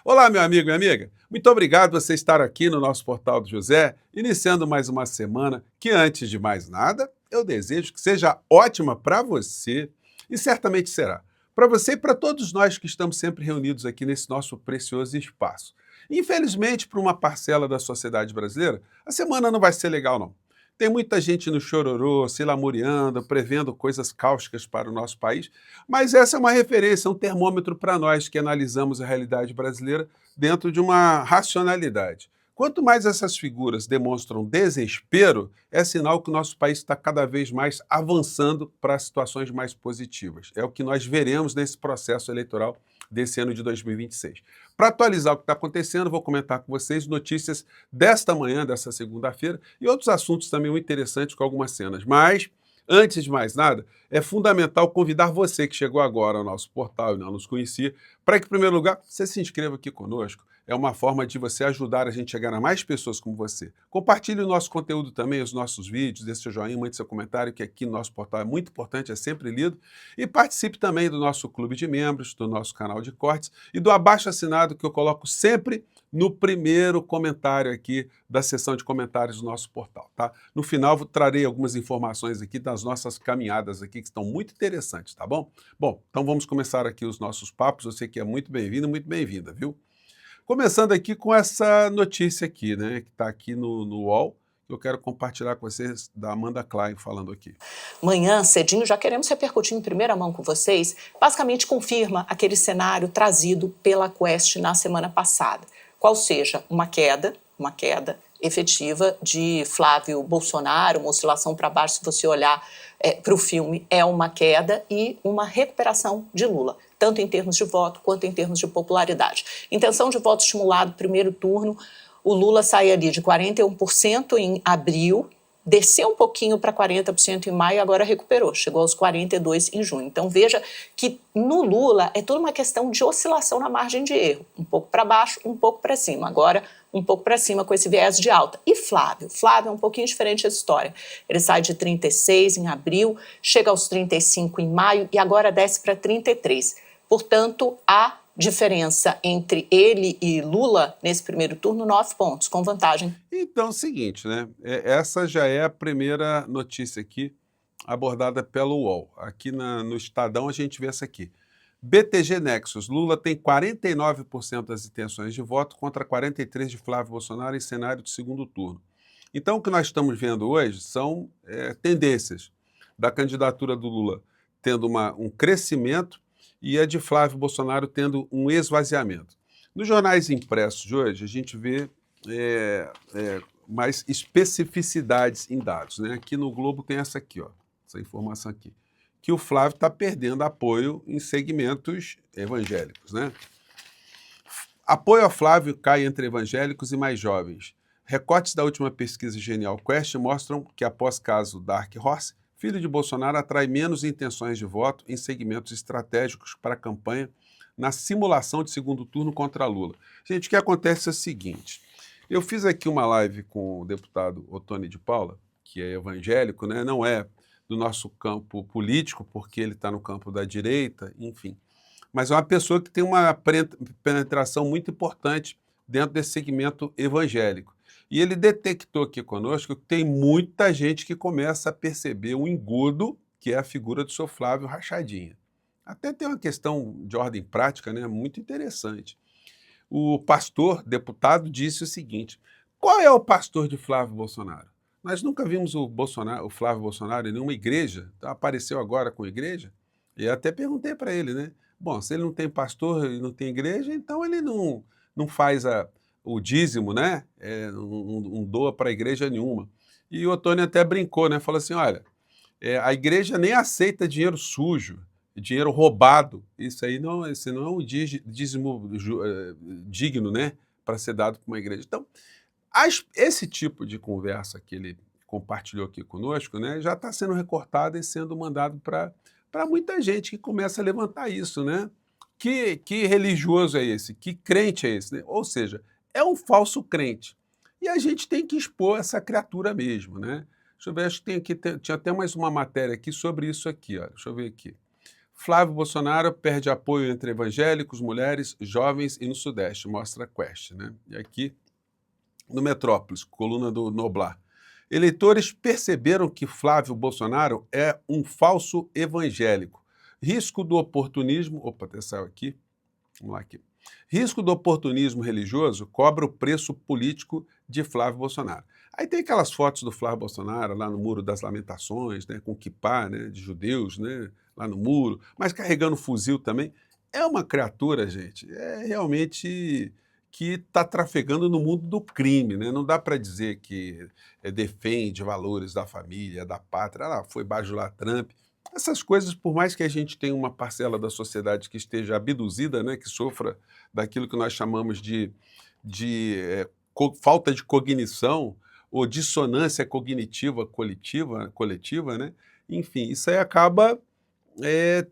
Olá, meu amigo, minha amiga. Muito obrigado por você estar aqui no nosso Portal do José, iniciando mais uma semana que, antes de mais nada, eu desejo que seja ótima para você e certamente será. Para você e para todos nós que estamos sempre reunidos aqui nesse nosso precioso espaço. Infelizmente, para uma parcela da sociedade brasileira, a semana não vai ser legal, não. Tem muita gente no chororô, se lamuriando, prevendo coisas cáusticas para o nosso país, mas essa é uma referência, um termômetro para nós que analisamos a realidade brasileira dentro de uma racionalidade. Quanto mais essas figuras demonstram desespero, é sinal que o nosso país está cada vez mais avançando para situações mais positivas. É o que nós veremos nesse processo eleitoral desse ano de 2026. Para atualizar o que está acontecendo, vou comentar com vocês notícias desta manhã, dessa segunda-feira, e outros assuntos também muito interessantes com algumas cenas. Mas, antes de mais nada, é fundamental convidar você que chegou agora ao nosso portal e não nos conhecia, para que, em primeiro lugar, você se inscreva aqui conosco. É uma forma de você ajudar a gente a chegar a mais pessoas como você. Compartilhe o nosso conteúdo também, os nossos vídeos, dê seu joinha, mande seu comentário, que aqui no nosso portal é muito importante, é sempre lido. E participe também do nosso clube de membros, do nosso canal de cortes e do abaixo-assinado que eu coloco sempre no primeiro comentário aqui da seção de comentários do nosso portal, tá? No final, trarei algumas informações aqui das nossas caminhadas aqui, que estão muito interessantes, tá bom? Bom, então vamos começar aqui os nossos papos. Você que é muito bem-vindo, muito bem-vinda, viu? Começando aqui com essa notícia aqui, né, que está aqui no UOL, que eu quero compartilhar com vocês, da Amanda Klein falando aqui. Manhã, cedinho, já queremos repercutir em primeira mão com vocês, basicamente confirma aquele cenário trazido pela Quest na semana passada. Qual seja, uma queda efetiva de Flávio Bolsonaro, uma oscilação para baixo, se você olhar para o filme, é uma queda e uma recuperação de Lula, tanto em termos de voto quanto em termos de popularidade. Intenção de voto estimulado, primeiro turno, o Lula sai ali de 41% em abril, desceu um pouquinho para 40% em maio, agora recuperou, chegou aos 42% em junho. Então veja que no Lula é toda uma questão de oscilação na margem de erro, um pouco para baixo, um pouco para cima, agora um pouco para cima com esse viés de alta. E Flávio é um pouquinho diferente essa história. Ele sai de 36 em abril, chega aos 35 em maio e agora desce para 33. Portanto, a diferença entre ele e Lula nesse primeiro turno, 9 pontos, com vantagem. Então é o seguinte, né, essa já é a primeira notícia aqui abordada pelo UOL. Aqui no Estadão a gente vê essa aqui. BTG Nexus, Lula tem 49% das intenções de voto contra 43% de Flávio Bolsonaro em cenário de segundo turno. Então o que nós estamos vendo hoje são tendências da candidatura do Lula tendo um crescimento e a de Flávio Bolsonaro tendo um esvaziamento. Nos jornais impressos de hoje, a gente vê mais especificidades em dados, né? Aqui no Globo tem essa aqui, ó, essa informação aqui, que o Flávio está perdendo apoio em segmentos evangélicos, né? Apoio a Flávio cai entre evangélicos e mais jovens. Recortes da última pesquisa Genial Quest mostram que, após caso Dark Horse, filho de Bolsonaro atrai menos intenções de voto em segmentos estratégicos para a campanha na simulação de segundo turno contra Lula. Gente, o que acontece é o seguinte, eu fiz aqui uma live com o deputado Ottoni de Paula, que é evangélico, né? Não é do nosso campo político, porque ele está no campo da direita, enfim, mas é uma pessoa que tem uma penetração muito importante dentro desse segmento evangélico. E ele detectou aqui conosco que tem muita gente que começa a perceber o engodo que é a figura do seu Flávio Rachadinha. Até tem uma questão de ordem prática, né, muito interessante. O pastor, deputado, disse o seguinte: qual é o pastor de Flávio Bolsonaro? Nós nunca vimos o Flávio Bolsonaro em nenhuma igreja, então apareceu agora com igreja. E eu até perguntei para ele, né? Bom, se ele não tem pastor e não tem igreja, então ele não faz o dízimo, né? Não doa para a igreja nenhuma. E o Ottoni até brincou, né? Falou assim, olha, a igreja nem aceita dinheiro sujo, dinheiro roubado. Esse não é um dízimo digno, né? Para ser dado para uma igreja. Então, esse tipo de conversa que ele compartilhou aqui conosco, né, já está sendo recortado e sendo mandado para muita gente que começa a levantar isso, né? Que religioso é esse? Que crente é esse? Né? Ou seja, é um falso crente. E a gente tem que expor essa criatura mesmo, né? Deixa eu ver, acho que tinha até mais uma matéria aqui sobre isso aqui, ó. Deixa eu ver aqui. Flávio Bolsonaro perde apoio entre evangélicos, mulheres, jovens e no Sudeste, mostra a Quest, né? E aqui no Metrópolis, coluna do Noblar. Eleitores perceberam que Flávio Bolsonaro é um falso evangélico. Risco do oportunismo... Opa, até saiu aqui. Vamos lá aqui. Risco do oportunismo religioso cobra o preço político de Flávio Bolsonaro. Aí tem aquelas fotos do Flávio Bolsonaro lá no Muro das Lamentações, né, com quipá, né, de judeus, né, lá no muro, mas carregando fuzil também. É uma criatura, gente, realmente que está trafegando no mundo do crime, né? Não dá para dizer que defende valores da família, da pátria, foi bajular Trump. Essas coisas, por mais que a gente tenha uma parcela da sociedade que esteja abduzida, né, que sofra daquilo que nós chamamos de falta de cognição ou dissonância cognitiva coletiva, né? Enfim, isso aí acaba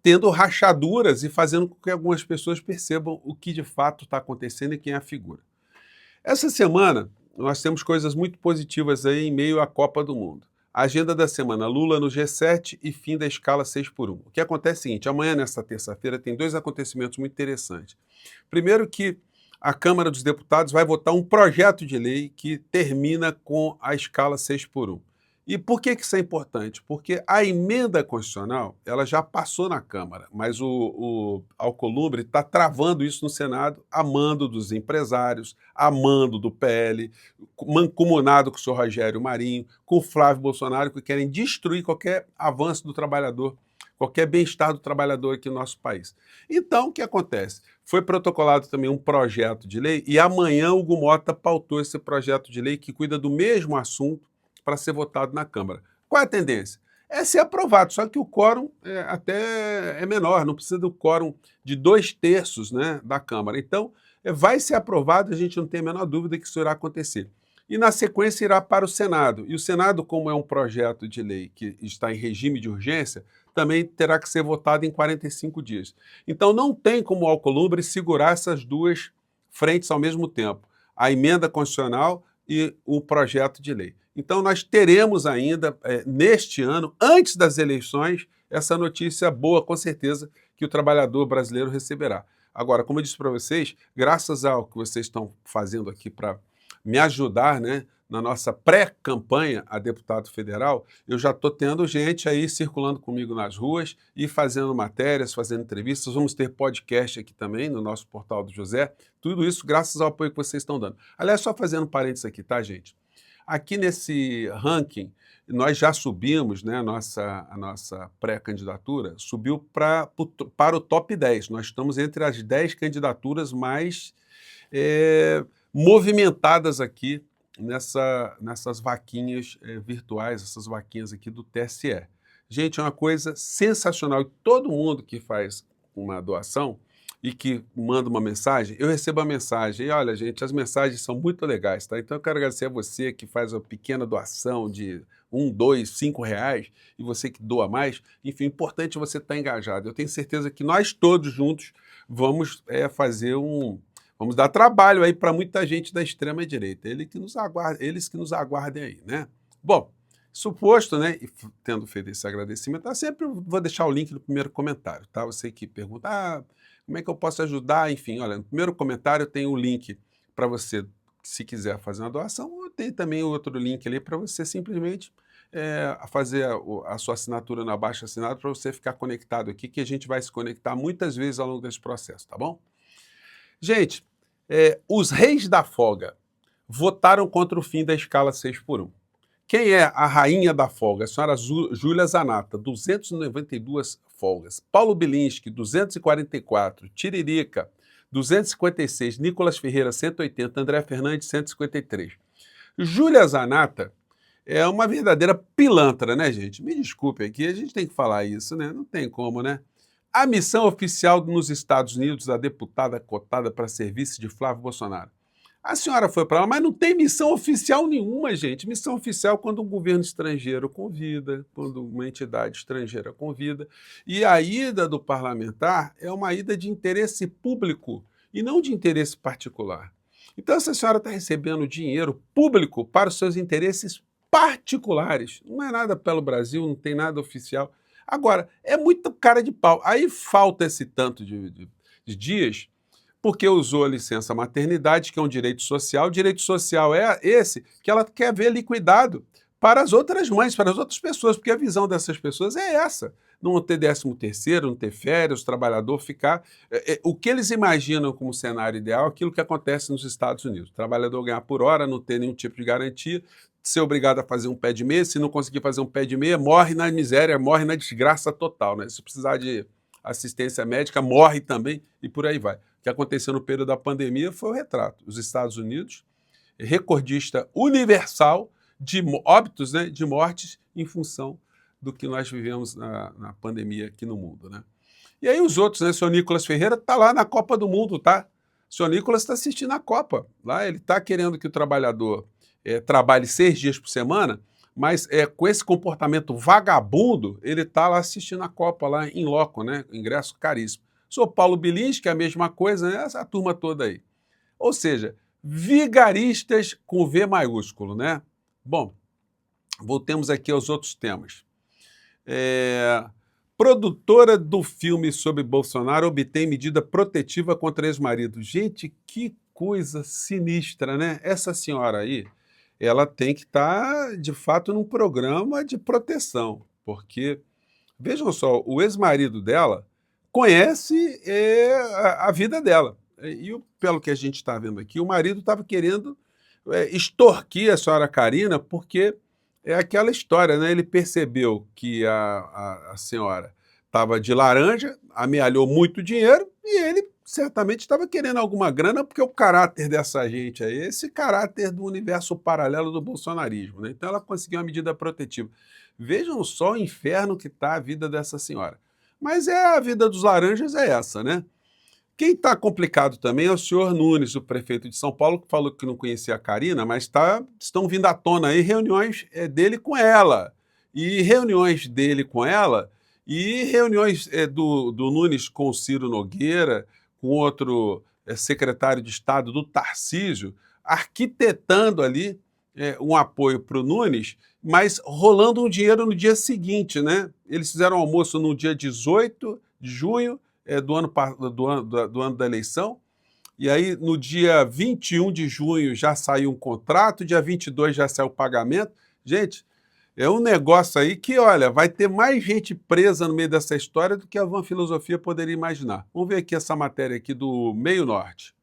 tendo rachaduras e fazendo com que algumas pessoas percebam o que de fato está acontecendo e quem é a figura. Essa semana, nós temos coisas muito positivas aí em meio à Copa do Mundo. A agenda da semana, Lula no G7 e fim da escala 6x1. O que acontece é o seguinte, amanhã, nesta terça-feira, tem dois acontecimentos muito interessantes. Primeiro que a Câmara dos Deputados vai votar um projeto de lei que termina com a escala 6x1. E por que isso é importante? Porque a emenda constitucional ela já passou na Câmara, mas o Alcolumbre está travando isso no Senado, a mando dos empresários, a mando do PL, mancomunado com o senhor Rogério Marinho, com o Flávio Bolsonaro, que querem destruir qualquer avanço do trabalhador, qualquer bem-estar do trabalhador aqui no nosso país. Então, o que acontece? Foi protocolado também um projeto de lei e amanhã o Hugo Mota pautou esse projeto de lei que cuida do mesmo assunto para ser votado na Câmara. Qual é a tendência? É ser aprovado, só que o quórum até é menor, não precisa do quórum de 2/3, né, da Câmara. Então, vai ser aprovado, a gente não tem a menor dúvida que isso irá acontecer. E na sequência irá para o Senado. E o Senado, como é um projeto de lei que está em regime de urgência, também terá que ser votado em 45 dias. Então não tem como o Alcolumbre segurar essas duas frentes ao mesmo tempo, a emenda constitucional e o projeto de lei. Então nós teremos ainda, neste ano, antes das eleições, essa notícia boa, com certeza, que o trabalhador brasileiro receberá. Agora, como eu disse para vocês, graças ao que vocês estão fazendo aqui para me ajudar, né, na nossa pré-campanha a deputado federal, eu já estou tendo gente aí circulando comigo nas ruas e fazendo matérias, fazendo entrevistas. Vamos ter podcast aqui também no nosso portal do José. Tudo isso graças ao apoio que vocês estão dando. Aliás, só fazendo um parênteses aqui, tá, gente? Aqui nesse ranking, nós já subimos, né, a nossa pré-candidatura subiu para o top 10. Nós estamos entre as 10 candidaturas mais movimentadas aqui nessas vaquinhas virtuais, essas vaquinhas aqui do TSE. Gente, é uma coisa sensacional. E todo mundo que faz uma doação e que manda uma mensagem, eu recebo a mensagem. E olha, gente, as mensagens são muito legais, tá? Então eu quero agradecer a você que faz uma pequena doação de 1, 2, 5 reais e você que doa mais. Enfim, é importante você estar engajado. Eu tenho certeza que nós todos juntos vamos vamos dar trabalho aí para muita gente da extrema-direita. Eles que nos aguardem aí, né? Bom, suposto, né, e tendo feito esse agradecimento, eu sempre vou deixar o link no primeiro comentário, tá? Você que pergunta, como é que eu posso ajudar? Enfim, olha, no primeiro comentário tem o link para você, se quiser fazer uma doação, ou tem também outro link ali para você simplesmente fazer a sua assinatura no abaixo-assinado para você ficar conectado aqui, que a gente vai se conectar muitas vezes ao longo desse processo, tá bom? Gente, os reis da folga votaram contra o fim da escala 6x1. Quem é a rainha da folga? A senhora Júlia Zanata, 292 folgas. Paulo Bilinski, 244. Tiririca, 256. Nicolas Ferreira, 180. André Fernandes, 153. Júlia Zanata é uma verdadeira pilantra, né, gente? Me desculpe aqui, a gente tem que falar isso, né? Não tem como, né? A missão oficial nos Estados Unidos da deputada cotada para serviço de Flávio Bolsonaro. A senhora foi para lá, mas não tem missão oficial nenhuma, gente. Missão oficial quando um governo estrangeiro convida, quando uma entidade estrangeira convida. E a ida do parlamentar é uma ida de interesse público e não de interesse particular. Então essa senhora está recebendo dinheiro público para os seus interesses particulares. Não é nada pelo Brasil, não tem nada oficial. Agora, é muito cara de pau. Aí falta esse tanto de dias, porque usou a licença maternidade, que é um direito social. O direito social é esse que ela quer ver liquidado para as outras mães, para as outras pessoas, porque a visão dessas pessoas é essa. Não ter 13º, não ter férias, o trabalhador ficar... o que eles imaginam como cenário ideal é aquilo que acontece nos Estados Unidos. O trabalhador ganhar por hora, não ter nenhum tipo de garantia, ser obrigado a fazer um pé de meia, se não conseguir fazer um pé de meia, morre na miséria, morre na desgraça total, né? Se precisar de assistência médica, morre também e por aí vai. O que aconteceu no período da pandemia foi o retrato. Os Estados Unidos, recordista universal de óbitos, né, de mortes em função do que nós vivemos na pandemia aqui no mundo, né? E aí os outros, né? O senhor Nicolas Ferreira está lá na Copa do Mundo, tá? O senhor Nicolas está assistindo a Copa. Lá ele está querendo que o trabalhador trabalhe 6 dias por semana, mas com esse comportamento vagabundo, ele está lá assistindo a Copa lá em loco, né? Ingresso caríssimo. O senhor Paulo Bilins, que é a mesma coisa, né? Essa turma toda aí. Ou seja, vigaristas com V maiúsculo, né? Bom, voltemos aqui aos outros temas. Produtora do filme sobre Bolsonaro obtém medida protetiva contra ex-marido. Gente, que coisa sinistra, né? Essa senhora aí, ela tem que estar, de fato, num programa de proteção, porque, vejam só, o ex-marido dela conhece a vida dela. E, pelo que a gente está vendo aqui, o marido estava querendo extorquir a senhora Karina, porque é aquela história, né? Ele percebeu que a senhora estava de laranja, amealhou muito dinheiro e ele certamente estava querendo alguma grana, porque o caráter dessa gente aí é esse caráter do universo paralelo do bolsonarismo, né? Então ela conseguiu uma medida protetiva. Vejam só o inferno que está a vida dessa senhora. Mas a vida dos laranjas é essa, né? Quem está complicado também é o senhor Nunes, o prefeito de São Paulo, que falou que não conhecia a Karina, mas estão vindo à tona aí reuniões dele com ela. E reuniões dele com ela, e reuniões do Nunes com o Ciro Nogueira, com outro secretário de Estado do Tarcísio, arquitetando ali um apoio para o Nunes, mas rolando um dinheiro no dia seguinte, né? Eles fizeram almoço no dia 18 de junho, do ano da eleição, e aí no dia 21 de junho já saiu um contrato, dia 22 já saiu o pagamento. Gente, é um negócio aí que, olha, vai ter mais gente presa no meio dessa história do que a Van Filosofia poderia imaginar. Vamos ver aqui essa matéria aqui do Meio Norte.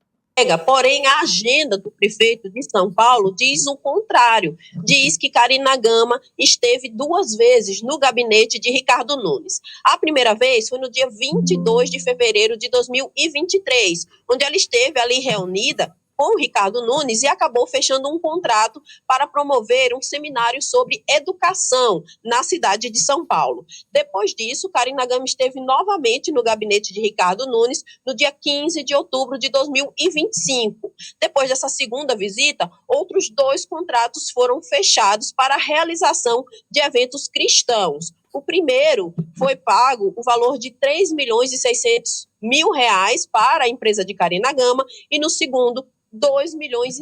Porém, a agenda do prefeito de São Paulo diz o contrário. Diz que Karina Gama esteve 2 vezes no gabinete de Ricardo Nunes. A primeira vez foi no dia 22 de fevereiro de 2023, onde ela esteve ali reunida com o Ricardo Nunes e acabou fechando um contrato para promover um seminário sobre educação na cidade de São Paulo. Depois disso, Karina Gama esteve novamente no gabinete de Ricardo Nunes no dia 15 de outubro de 2025. Depois dessa segunda visita, outros 2 contratos foram fechados para a realização de eventos cristãos. O primeiro foi pago o valor de R$ 3.600.000 para a empresa de Karina Gama e no segundo, R$ 2,5 milhões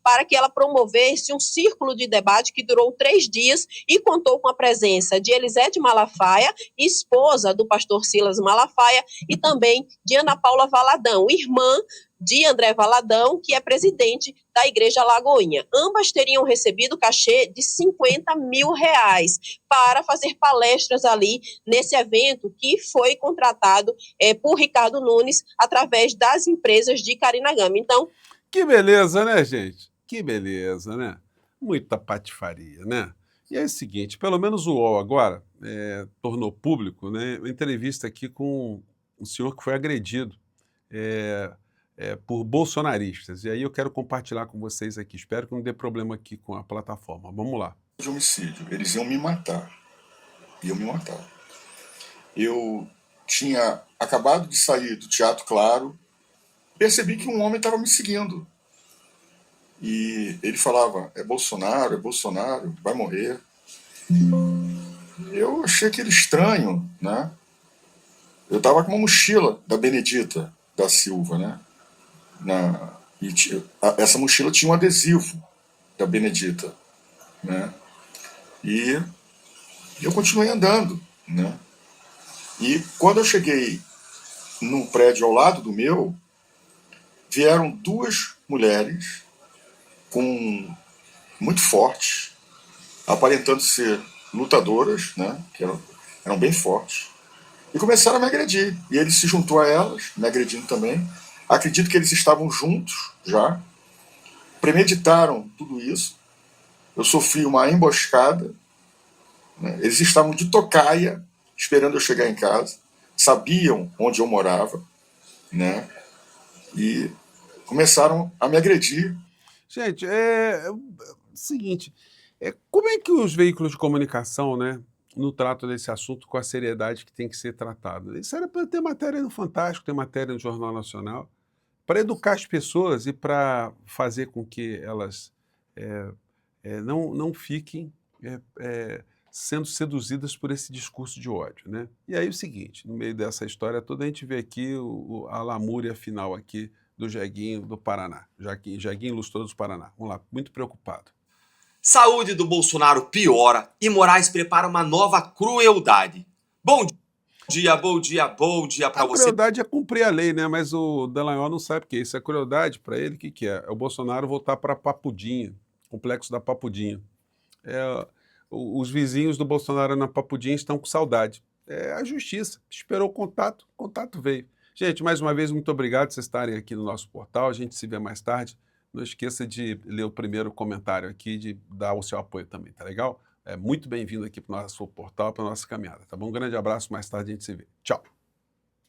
para que ela promovesse um círculo de debate que durou 3 dias e contou com a presença de Elisete Malafaia, esposa do pastor Silas Malafaia, e também de Ana Paula Valadão, irmã de André Valadão, que é presidente da Igreja Lagoinha. Ambas teriam recebido cachê de R$ 50.000 para fazer palestras ali nesse evento que foi contratado por Ricardo Nunes através das empresas de Karina Gama. Então, que beleza, né, gente? Que beleza, né? Muita patifaria, né? E é o seguinte, pelo menos o UOL agora tornou público, né, uma entrevista aqui com um senhor que foi agredido por bolsonaristas. E aí eu quero compartilhar com vocês aqui. Espero que não dê problema aqui com a plataforma. Vamos lá. De homicídio. Eles iam me matar. Eu tinha acabado de sair do Teatro Claro, percebi que um homem estava me seguindo. E ele falava, é Bolsonaro, vai morrer. Eu achei aquele estranho, né? Eu estava com uma mochila da Benedita da Silva, né? Essa mochila tinha um adesivo da Benedita, né? E eu continuei andando. né? E quando eu cheguei num prédio ao lado do meu, vieram duas mulheres muito fortes, aparentando ser lutadoras, né? Que eram bem fortes, e começaram a me agredir. E ele se juntou a elas, me agredindo também. Acredito que eles estavam juntos já, premeditaram tudo isso. Eu sofri uma emboscada, né? Eles estavam de tocaia, esperando eu chegar em casa, sabiam onde eu morava, né? E começaram a me agredir. Gente, é o seguinte, como é que os veículos de comunicação, né, não tratam desse assunto com a seriedade que tem que ser tratado? Isso era para ter matéria no Fantástico, ter matéria no Jornal Nacional, para educar as pessoas e para fazer com que elas não fiquem sendo seduzidas por esse discurso de ódio, né? E aí o seguinte, no meio dessa história toda, a gente vê aqui a lamúria final aqui do Jeguinho do Paraná, Jeguinho Lustroso do Paraná. Vamos lá, muito preocupado. Saúde do Bolsonaro piora e Moraes prepara uma nova crueldade. Bom dia para A você. crueldade é cumprir a lei, né? Mas o Dallagnol não sabe o que é isso. É crueldade para ele, o que é? É o Bolsonaro voltar para Papudinha, complexo da Papudinha. Os vizinhos do Bolsonaro na Papudinha estão com saudade. É a justiça. Esperou o contato veio. Gente, mais uma vez, muito obrigado por vocês estarem aqui no nosso portal. A gente se vê mais tarde. Não esqueça de ler o primeiro comentário aqui, de dar o seu apoio também, tá legal? Muito bem-vindo aqui para o nosso portal, para a nossa caminhada, tá bom? Um grande abraço, mais tarde a gente se vê. Tchau!